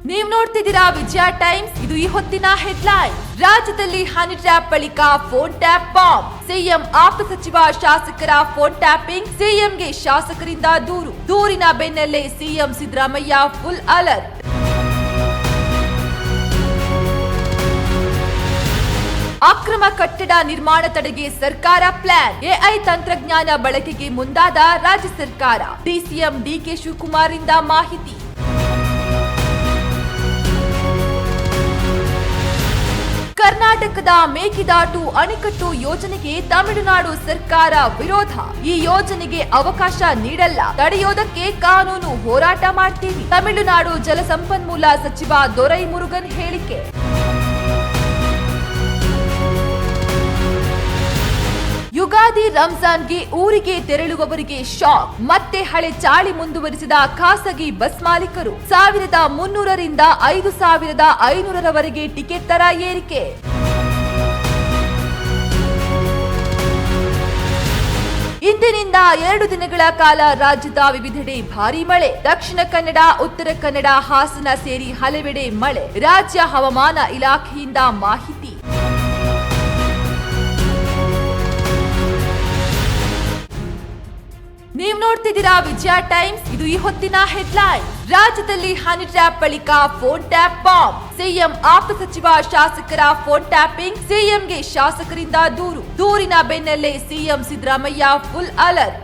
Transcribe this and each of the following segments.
ನೀವು ನೋಡ್ತಿದ್ದೀರಾ ವಿಜಯ ಟೈಮ್ಸ್. ಇದು ಈ ಹೊತ್ತಿನ ಹೆಡ್ಲೈನ್. ರಾಜ್ಯದಲ್ಲಿ ಹನಿ ಟ್ರ್ಯಾಪ್ ಬಳಿಕ ಫೋನ್ ಟ್ಯಾಪ್ ಬಾಂಬ್. ಸಿಎಂ ಆಪ್ತ ಸಚಿವ ಶಾಸಕರ ಫೋನ್ ಟ್ಯಾಪಿಂಗ್. ಸಿಎಂಗೆ ಶಾಸಕರಿಂದ ದೂರಿನ ಬೆನ್ನಲ್ಲೇ ಸಿಎಂ ಸಿದ್ದರಾಮಯ್ಯ ಫುಲ್ ಅಲರ್ಟ್. ಅಕ್ರಮ ಕಟ್ಟಡ ನಿರ್ಮಾಣ ತಡೆಗೆ ಸರ್ಕಾರ ಪ್ಲಾನ್. ಎಐ ತಂತ್ರಜ್ಞಾನ ಬಳಕೆಗೆ ಮುಂದಾದ ರಾಜ್ಯ ಸರ್ಕಾರ. ಡಿಸಿಎಂ ಡಿಕೆ ಶಿವಕುಮಾರ್ ಇಂದ ಮಾಹಿತಿ. ಕರ್ನಾಟಕದ ಮೇಕೆದಾಟು ಅಣೆಕಟ್ಟು ಯೋಜನೆಗೆ ತಮಿಳುನಾಡು ಸರ್ಕಾರ ವಿರೋಧ. ಈ ಯೋಜನೆಗೆ ಅವಕಾಶ ನೀಡಲ್ಲ, ತಡೆಯೋದಕ್ಕೆ ಕಾನೂನು ಹೋರಾಟ ಮಾಡ್ತೀವಿ. ತಮಿಳುನಾಡು ಜಲಸಂಪನ್ಮೂಲ ಸಚಿವ ದೊರೈಮುರುಗನ್ ಹೇಳಿಕೆ. ಯುಗಾದಿ ರಂಜಾನ್ಗೆ ಊರಿಗೆ ತೆರಳುವವರಿಗೆ ಶಾಕ್. ಮತ್ತೆ ಹಳೆ ಚಾಳಿ ಮುಂದುವರಿಸಿದ ಖಾಸಗಿ ಬಸ್ ಮಾಲೀಕರು. 1300ರಿಂದ 5500ರವರೆಗೆ ಟಿಕೆಟ್ ದರ ಏರಿಕೆ. ಇಂದಿನಿಂದ 2 ದಿನಗಳ ಕಾಲ ರಾಜ್ಯದ ವಿವಿಧೆಡೆ ಭಾರೀ ಮಳೆ. ದಕ್ಷಿಣ ಕನ್ನಡ, ಉತ್ತರ ಕನ್ನಡ, ಹಾಸನ ಸೇರಿ ಹಲವೆಡೆ ಮಳೆ. ರಾಜ್ಯ ಹವಾಮಾನ ಇಲಾಖೆಯಿಂದ ಮಾಹಿತಿ. ನೀವು ನೋಡ್ತಿದ್ದೀರಾ ವಿಜಯ ಟೈಮ್ಸ್. ಇದು ಈ ಹೊತ್ತಿನ ಹೆಡ್ಲೈನ್. ರಾಜ್ಯದಲ್ಲಿ ಹನಿ ಟ್ರ್ಯಾಪ್ ಬಳಿಕ ಫೋನ್ ಟ್ಯಾಪ್ ಬಾಂಬ್. ಸಿಎಂ ಆಪ್ತ ಸಚಿವ ಶಾಸಕರ ಫೋನ್ ಟ್ಯಾಪಿಂಗ್. ಸಿಎಂಗೆ ಶಾಸಕರಿಂದ ದೂರಿನ ಬೆನ್ನಲ್ಲೇ ಸಿಎಂ ಸಿದ್ದರಾಮಯ್ಯ ಫುಲ್ ಅಲರ್ಟ್.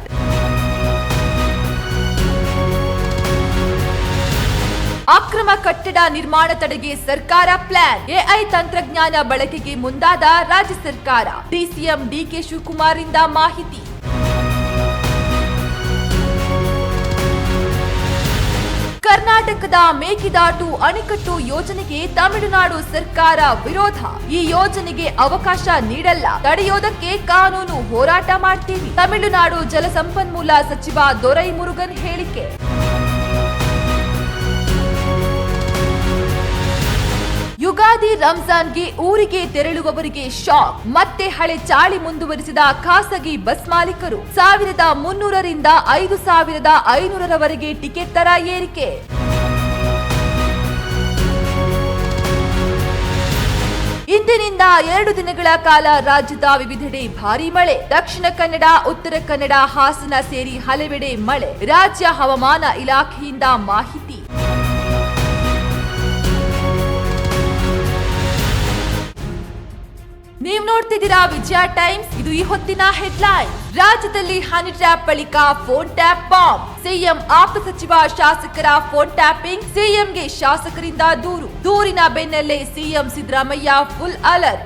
ಅಕ್ರಮ ಕಟ್ಟಡ ನಿರ್ಮಾಣ ತಡೆಗೆ ಸರ್ಕಾರ ಪ್ಲಾನ್. ಎಐ ತಂತ್ರಜ್ಞಾನ ಬಳಕೆಗೆ ಮುಂದಾದ ರಾಜ್ಯ ಸರ್ಕಾರ. ಡಿಸಿಎಂ ಡಿಕೆ ಶಿವಕುಮಾರ್ ಇಂದ ಮಾಹಿತಿ. ಕರ್ನಾಟಕದ ಮೇಕೆದಾಟು ಅಣೆಕಟ್ಟು ಯೋಜನೆಗೆ ತಮಿಳುನಾಡು ಸರ್ಕಾರ ವಿರೋಧ. ಈ ಯೋಜನೆಗೆ ಅವಕಾಶ ನೀಡಲ್ಲ, ತಡೆಯೋದಕ್ಕೆ ಕಾನೂನು ಹೋರಾಟ ಮಾಡ್ತೀವಿ. ತಮಿಳುನಾಡು ಜಲಸಂಪನ್ಮೂಲ ಸಚಿವ ದೊರೈಮುರುಗನ್ ಹೇಳಿಕೆ. ಯುಗಾದಿ ರಂಜಾನ್ಗೆ ಊರಿಗೆ ತೆರಳುವವರಿಗೆ ಶಾಕ್. ಮತ್ತೆ ಹಳೆ ಚಾಳಿ ಮುಂದುವರಿಸಿದ ಖಾಸಗಿ ಬಸ್ ಮಾಲೀಕರು. 1300ರಿಂದ 5500ರವರೆಗೆ ಟಿಕೆಟ್ ದರ ಏರಿಕೆ. ಇಂದಿನಿಂದ 2 ದಿನಗಳ ಕಾಲ ರಾಜ್ಯದ ವಿವಿಧೆಡೆ ಭಾರೀ ಮಳೆ. ದಕ್ಷಿಣ ಕನ್ನಡ, ಉತ್ತರ ಕನ್ನಡ, ಹಾಸನ ಸೇರಿ ಹಲವೆಡೆ ಮಳೆ. ರಾಜ್ಯ ಹವಾಮಾನ ಇಲಾಖೆಯಿಂದ ಮಾಹಿತಿ. ನೀವು ನೋಡ್ತಿದ್ದೀರಾ ವಿಜಯ ಟೈಮ್ಸ್. ಇದು ಈ ಹೊತ್ತಿನ ಹೆಡ್ಲೈನ್. ರಾಜ್ಯದಲ್ಲಿ ಹನಿ ಟ್ರ್ಯಾಪ್ ಬಳಿಕ ಫೋನ್ ಟ್ಯಾಪ್ ಬಾಂಬ್. ಸಿಎಂ ಆಪ್ತ ಸಚಿವ ಶಾಸಕರ ಫೋನ್ ಟ್ಯಾಪಿಂಗ್. ಸಿಎಂಗೆ ಶಾಸಕರಿಂದ ದೂರಿನ ಬೆನ್ನಲ್ಲೇ ಸಿಎಂ ಸಿದ್ದರಾಮಯ್ಯ ಫುಲ್ ಅಲರ್ಟ್.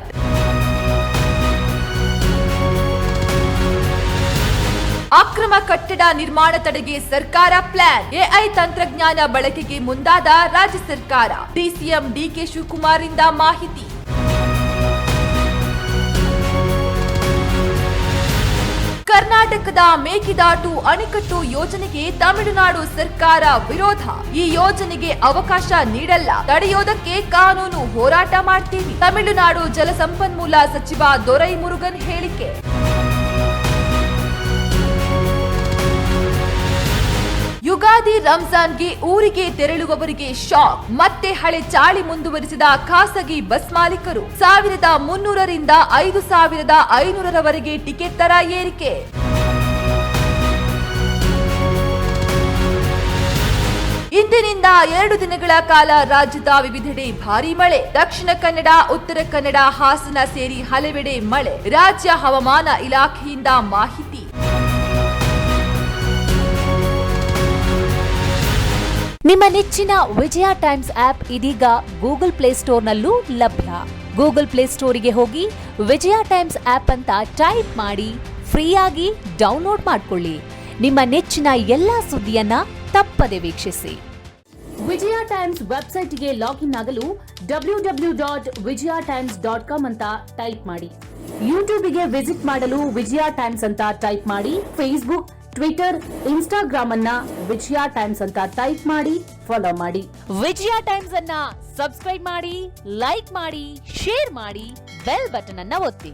ಅಕ್ರಮ ಕಟ್ಟಡ ನಿರ್ಮಾಣ ತಡೆಗೆ ಸರ್ಕಾರ ಪ್ಲಾನ್. ಎಐ ತಂತ್ರಜ್ಞಾನ ಬಳಕೆಗೆ ಮುಂದಾದ ರಾಜ್ಯ ಸರ್ಕಾರ. ಡಿಸಿಎಂ ಡಿಕೆ ಶಿವಕುಮಾರ್ ಇಂದ ಮಾಹಿತಿ. ಕರ್ನಾಟಕದ ಮೇಕೆದಾಟು ಅಣೆಕಟ್ಟು ಯೋಜನೆಗೆ ತಮಿಳುನಾಡು ಸರ್ಕಾರ ವಿರೋಧ. ಈ ಯೋಜನೆಗೆ ಅವಕಾಶ ನೀಡಲ್ಲ, ತಡೆಯೋದಕ್ಕೆ ಕಾನೂನು ಹೋರಾಟ ಮಾಡ್ತೀವಿ. ತಮಿಳುನಾಡು ಜಲಸಂಪನ್ಮೂಲ ಸಚಿವ ದೊರೈಮುರುಗನ್ ಹೇಳಿಕೆ. ಯುಗಾದಿ ರಂಜಾನ್ಗೆ ಊರಿಗೆ ತೆರಳುವವರಿಗೆ ಶಾಕ್. ಮತ್ತೆ ಹಳೆ ಚಾಳಿ ಮುಂದುವರಿಸಿದ ಖಾಸಗಿ ಬಸ್ ಮಾಲೀಕರು. 1300ರಿಂದ 5500ರವರೆಗೆ ಟಿಕೆಟ್ ದರ ಏರಿಕೆ. ಇಂದಿನಿಂದ 2 ದಿನಗಳ ಕಾಲ ರಾಜ್ಯದ ವಿವಿಧೆಡೆ ಭಾರೀ ಮಳೆ. ದಕ್ಷಿಣ ಕನ್ನಡ, ಉತ್ತರ ಕನ್ನಡ, ಹಾಸನ ಸೇರಿ ಹಲವೆಡೆ ಮಳೆ. ರಾಜ್ಯ ಹವಾಮಾನ ಇಲಾಖೆಯಿಂದ ಮಾಹಿತಿ. ನಿಮ್ಮ ನೆಚ್ಚಿನ ವಿಜಯ ಟೈಮ್ಸ್ ಆಪ್ ಇದೀಗ ಗೂಗಲ್ ಪ್ಲೇಸ್ಟೋರ್ನಲ್ಲೂ ಲಭ್ಯ. ಗೂಗಲ್ ಪ್ಲೇಸ್ಟೋರಿಗೆ ಹೋಗಿ ವಿಜಯ ಟೈಮ್ಸ್ ಆಪ್ ಅಂತ ಟೈಪ್ ಮಾಡಿ ಫ್ರೀಯಾಗಿ ಡೌನ್ಲೋಡ್ ಮಾಡಿಕೊಳ್ಳಿ. ನಿಮ್ಮ ನೆಚ್ಚಿನ ಎಲ್ಲಾ ಸುದ್ದಿಯನ್ನ ತಪ್ಪದೆ ವೀಕ್ಷಿಸಿ. ವಿಜಯ ಟೈಮ್ಸ್ ವೆಬ್ಸೈಟ್ಗೆ ಲಾಗಿನ್ ಆಗಲು www.vijayatimes.com ಅಂತ ಟೈಪ್ ಮಾಡಿ. ಯೂಟ್ಯೂಬ್ಗೆ ವಿಸಿಟ್ ಮಾಡಲು ವಿಜಯ ಟೈಮ್ಸ್ ಅಂತ ಟೈಪ್ ಮಾಡಿ. ಫೇಸ್ಬುಕ್, ಟ್ವಿಟರ್, ಇನ್ಸ್ಟಾಗ್ರಾಮ್ ಅನ್ನ ವಿಜಯ ಟೈಮ್ಸ್ ಅಂತ ಟೈಪ್ ಮಾಡಿ, ಫಾಲೋ ಮಾಡಿ. ವಿಜಯ ಟೈಮ್ಸ್ ಅನ್ನ ಸಬ್ಸ್ಕ್ರೈಬ್ ಮಾಡಿ, ಲೈಕ್ ಮಾಡಿ, ಶೇರ್ ಮಾಡಿ, ಬೆಲ್ ಬಟನ್ ಅನ್ನ ಒತ್ತಿ.